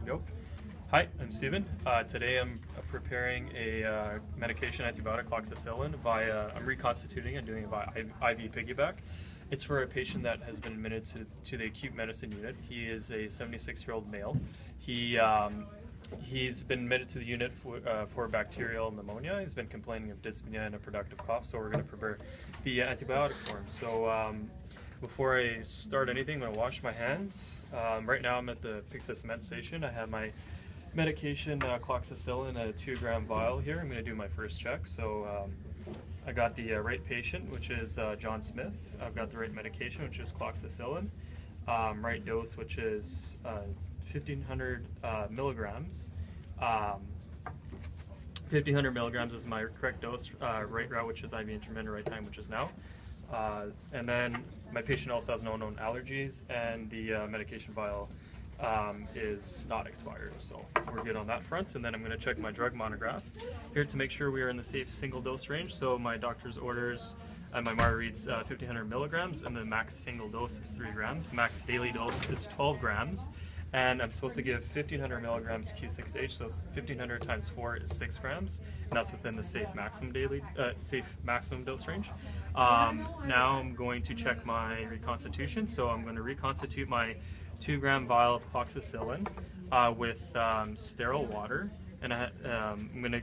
Go. Hi, I'm Steven. Today I'm preparing a medication antibiotic, cloxacillin, I'm reconstituting and doing it via IV piggyback. It's for a patient that has been admitted to the acute medicine unit. He is a 76-year-old male. He's been admitted to the unit for bacterial pneumonia. He's been complaining of dyspnea and a productive cough, so we're going to prepare the antibiotic for him. So before I start anything, I'm going to wash my hands. Right now I'm at the Pixis Med Station. I have my medication, cloxacillin, a 2-gram vial here. I'm going to do my first check. So I got the right patient, which is John Smith. I've got the right medication, which is cloxacillin. Right dose, which is 1,500 milligrams. 1,500 milligrams is my correct dose. Right route, which is IV intermittent, right time, which is now. And then my patient also has no known allergies, and the medication vial is not expired, so we're good on that front. And then I'm going to check my drug monograph here to make sure we are in the safe single dose range. So my doctor's orders and my MAR reads 1,500 milligrams, and the max single dose is 3 grams. Max daily dose is 12 grams. And I'm supposed to give 1,500 milligrams Q6H, so 1,500 times 4 is 6 grams, and that's within the safe maximum dose range. Now I'm going to check my reconstitution. So I'm going to reconstitute my 2-gram vial of cloxacillin with sterile water, and I'm going to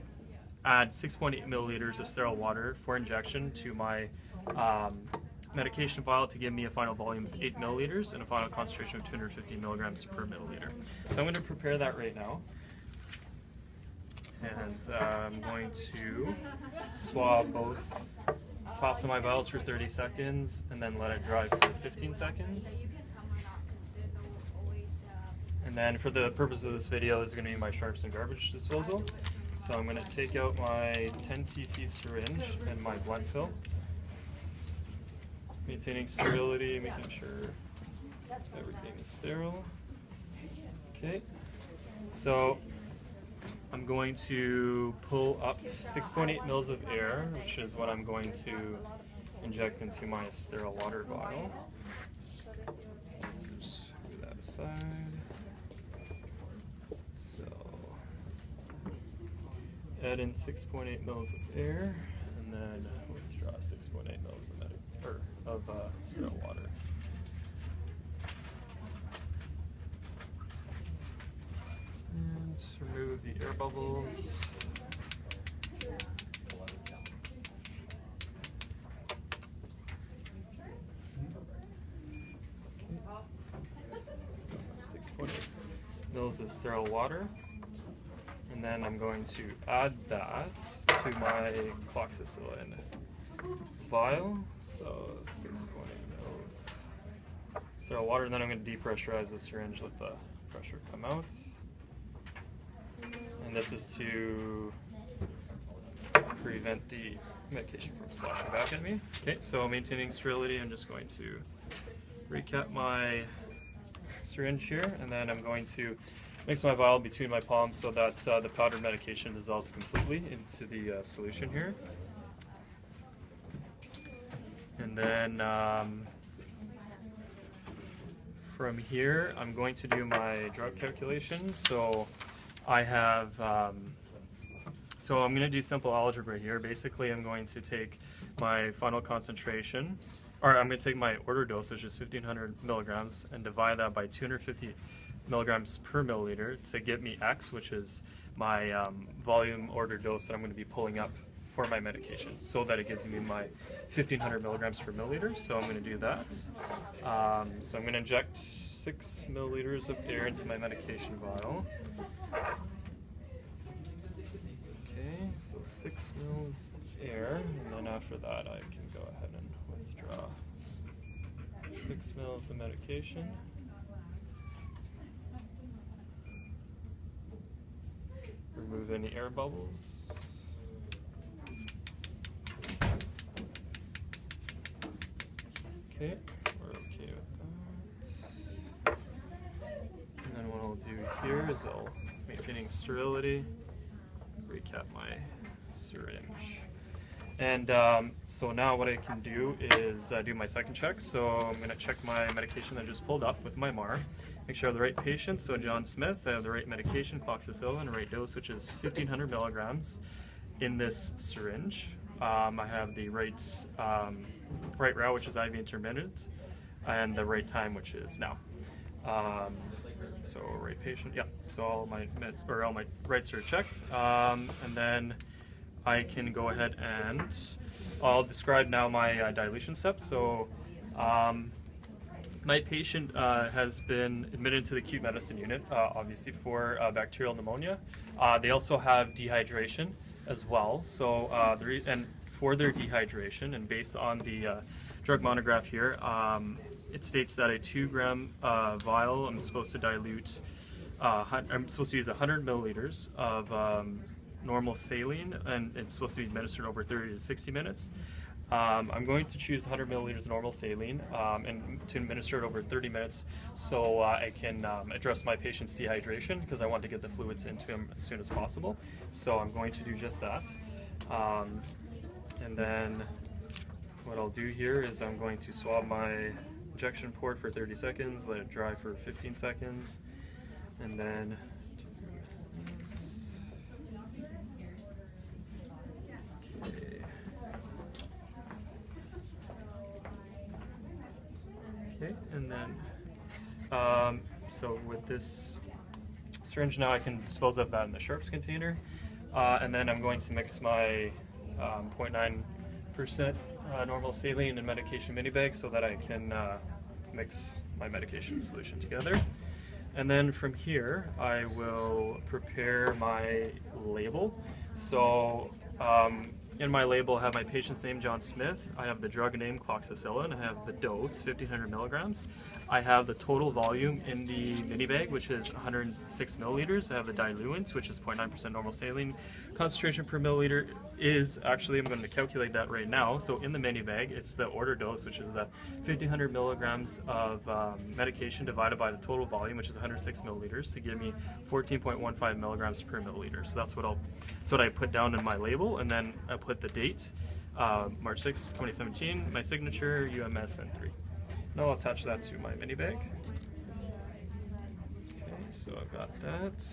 add 6.8 milliliters of sterile water for injection to my medication vial to give me a final volume of 8 milliliters and a final concentration of 250 milligrams per milliliter. So I'm going to prepare that right now. And I'm going to swab both tops of my vials for 30 seconds and then let it dry for 15 seconds. And then for the purpose of this video, this is going to be my sharps and garbage disposal. So I'm going to take out my 10cc syringe and my blunt fill. Maintaining sterility, making sure everything is sterile. Okay, so I'm going to pull up 6.8 mils of air, which is what I'm going to inject into my sterile water vial. Just move that aside. So add in 6.8 mils of air, and then withdraw 6.8 mils of sterile water. And remove the air bubbles. Okay. 6.8 mils of sterile water. And then I'm going to add that to my cloxacillin vial, so 6.8 mils sterile water, and then I'm going to depressurize the syringe, let the pressure come out. And this is to prevent the medication from splashing back at me. Okay, so maintaining sterility, I'm just going to recap my syringe here, and then I'm going to mix my vial between my palms so that the powdered medication dissolves completely into the solution here. And then from here, I'm going to do my drug calculation. So I have, so I'm going to do simple algebra here. Basically, I'm going to take my final concentration, or I'm going to take my order dose, which is 1,500 milligrams, and divide that by 250 milligrams per milliliter to get me X, which is my volume order dose that I'm going to be pulling up for my medication, so that it gives me my 1,500 milligrams per milliliter. So I'm going to do that. So I'm going to inject 6 milliliters of air into my medication vial. Okay, so 6 mils of air, and then after that I can go ahead and withdraw 6 mils of medication. Remove any air bubbles. Okay, we're okay with that. And then what I'll do here is maintaining sterility, recap my syringe. And so now what I can do is do my second check. So I'm going to check my medication that I just pulled up with my MAR. Make sure I have the right patient. So John Smith, I have the right medication, cloxacillin, the right dose, which is 1,500 milligrams in this syringe. I have the right route, which is IV intermittent, and the right time, which is now. So right patient, yeah. So all my meds or all my rights are checked, and then I can go ahead and I'll describe now my dilution steps. So my patient has been admitted to the acute medicine unit, obviously for bacterial pneumonia. They also have dehydration as well. So and for their dehydration, and based on the drug monograph here, it states that a 2-gram vial, I'm supposed to dilute, I'm supposed to use 100 milliliters of normal saline, and it's supposed to be administered over 30 to 60 minutes. I'm going to choose 100 milliliters of normal saline and to administer it over 30 minutes so I can address my patient's dehydration, because I want to get the fluids into him as soon as possible. So I'm going to do just that. And then what I'll do here is I'm going to swab my injection port for 30 seconds, let it dry for 15 seconds, and then okay, and then so with this syringe now I can dispose of that in the sharps container, and then I'm going to mix my 0.9% normal saline and medication mini bag so that I can mix my medication solution together. And then from here I will prepare my label. So in my label I have my patient's name, John Smith. I have the drug name, cloxacillin. I have the dose, 1,500 milligrams. I have the total volume in the mini bag, which is 106 milliliters. I have the diluent, which is 0.9% normal saline. Concentration per milliliter is, actually I'm going to calculate that right now. So in the mini bag, it's the order dose, which is the 1,500 milligrams of medication divided by the total volume, which is 106 milliliters, to give me 14.15 milligrams per milliliter. So that's what I put down in my label, and then I put the date, March 6, 2017, my signature, UMS, and 3. Now I'll attach that to my mini bag. Okay, so I've got that.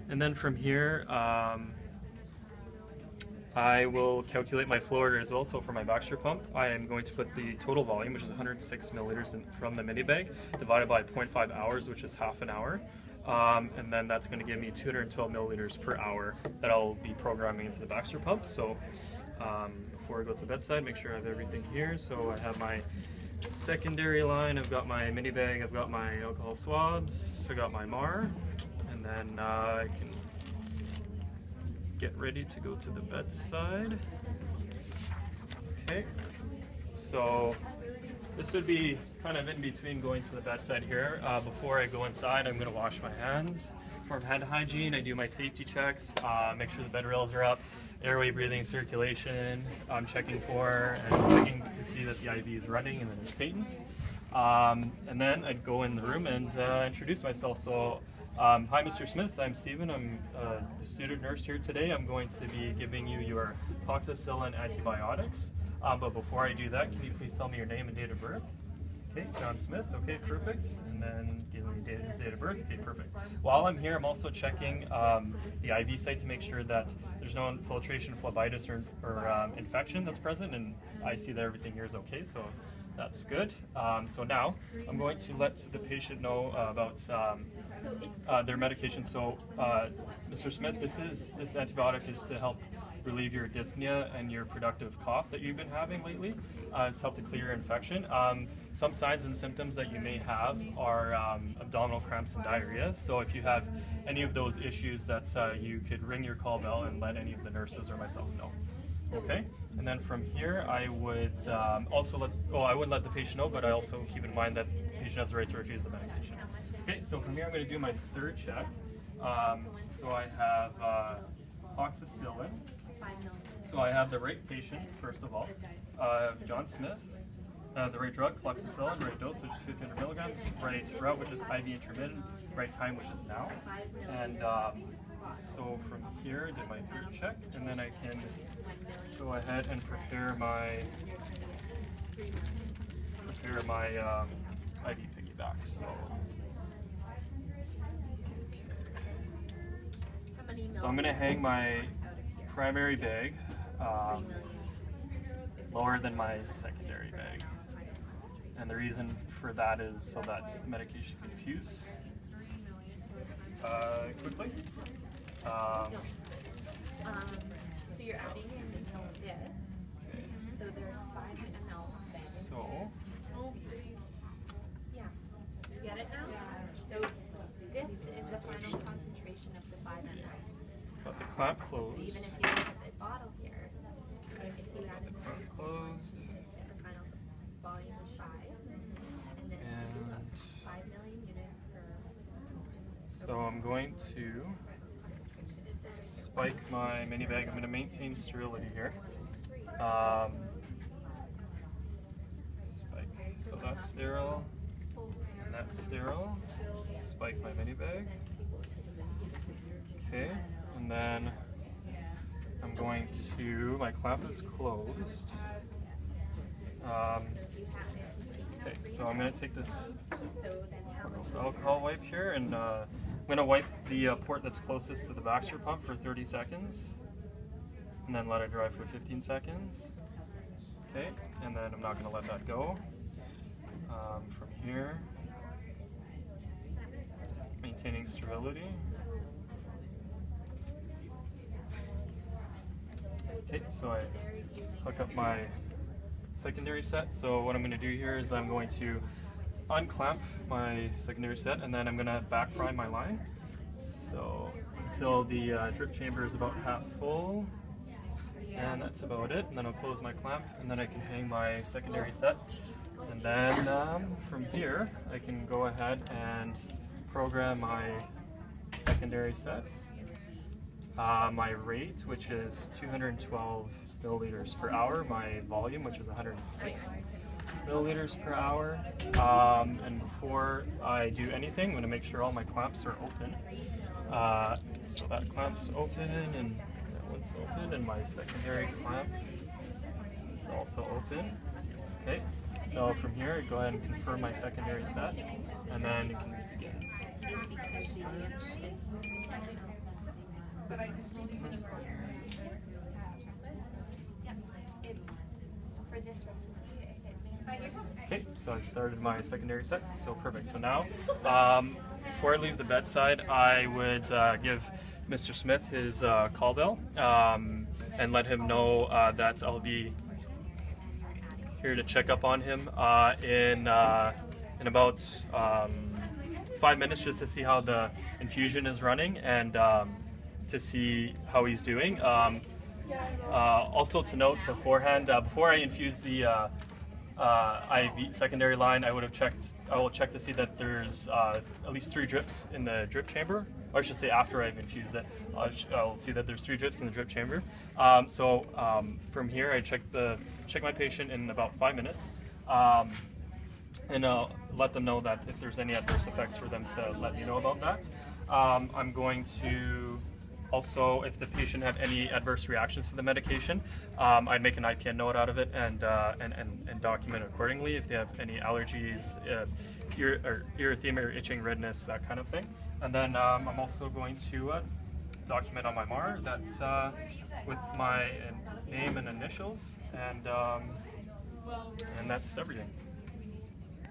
And then from here, I will calculate my flow order as well. So for my Baxter pump, I am going to put the total volume, which is 106 milliliters from the mini bag, divided by 0.5 hours, which is half an hour. And then that's going to give me 212 milliliters per hour that I'll be programming into the Baxter pump. So before I go to the bedside, make sure I have everything here. So I have my secondary line, I've got my mini bag, I've got my alcohol swabs, I got my MAR, and then I can get ready to go to the bedside. Okay, so this would be kind of in between going to the bedside here. Before I go inside, I'm going to wash my hands. For hand hygiene, I do my safety checks, make sure the bed rails are up, airway, breathing, circulation, I'm checking for and checking to see that the IV is running and that it's patent. And then I'd go in the room and introduce myself. So, hi Mr. Smith, I'm Stephen, I'm the student nurse here today. I'm going to be giving you your cloxacillin antibiotics. But before I do that, can you please tell me your name and date of birth? Okay, John Smith, okay, perfect. And then give me his date of birth, okay, perfect. While I'm here, I'm also checking the IV site to make sure that there's no infiltration, phlebitis, or infection that's present, and I see that everything here is okay, so that's good. So now, I'm going to let the patient know about their medication. So, Mr. Smith, this antibiotic is to help relieve your dyspnea and your productive cough that you've been having lately. It's helped to clear your infection. Some signs and symptoms that you may have are abdominal cramps and diarrhea. So if you have any of those issues, that you could ring your call bell and let any of the nurses or myself know. Okay, and then from here I would also I wouldn't let the patient know, but I also keep in mind that the patient has the right to refuse the medication. Okay, so from here I'm going to do my third check. So I have cloxacillin. So I have the right patient, first of all, John Smith. The right drug, cloxacillin, right dose, which is 1,500 milligrams, right route, which is IV intermittent, right time, which is now. And so from here, I did my third check, and then I can go ahead and prepare my IV piggyback. So, so I'm going to hang my primary bag lower than my secondary bag. And the reason for that is so that the medication can infuse quickly. So you're adding in this. Okay. So there's 5 ml then. So, Yeah. You get it now? So this is the final concentration of the 5 mLs. got the clamp closed. So even if you look at the bottle here, if you add in Clamp closed. the final volume of 5, and then And 5 million units per. so I'm going to spike my mini bag. I'm going to maintain sterility here. Spike. So that's sterile, and that's sterile. Spike my mini bag. Okay, and then I'm going to, my clamp is closed. Okay, so I'm going to take this alcohol wipe here, and I'm going to wipe the port that's closest to the Baxter pump for 30 seconds, and then let it dry for 15 seconds. Okay, and then I'm not going to let that go. From here, maintaining sterility. Okay, so I hook up my secondary set. So what I'm going to do here is I'm going to unclamp my secondary set, and then I'm going to back prime my line. So until the drip chamber is about half full, and that's about it. And then I'll close my clamp, and then I can hang my secondary set. And then from here, I can go ahead and program my secondary set. My rate, which is 212 milliliters per hour. My volume, which is 106 milliliters per hour. And before I do anything, I'm going to make sure all my clamps are open. So that clamp's open, and that one's open, and my secondary clamp is also open. Okay, so from here, go ahead and confirm my secondary set, and then you can begin. Okay, so I started my secondary set, so perfect. So now, before I leave the bedside, I would give Mr. Smith his call bell and let him know that I'll be here to check up on him in about 5 minutes, just to see how the infusion is running and to see how he's doing. Also to note beforehand, before I infuse the IV secondary line, I will check to see that there's at least 3 drips in the drip chamber, or I should say after I've infused it, I'll see that there's 3 drips in the drip chamber. From here, I check my patient in about 5 minutes, and let them know that if there's any adverse effects, for them to let me know about that. I'm going to also, if the patient had any adverse reactions to the medication, I'd make an IPN note out of it and document accordingly if they have any allergies, erythema or itching, redness, that kind of thing. And then I'm also going to document on my MAR that with my name and initials, and that's everything.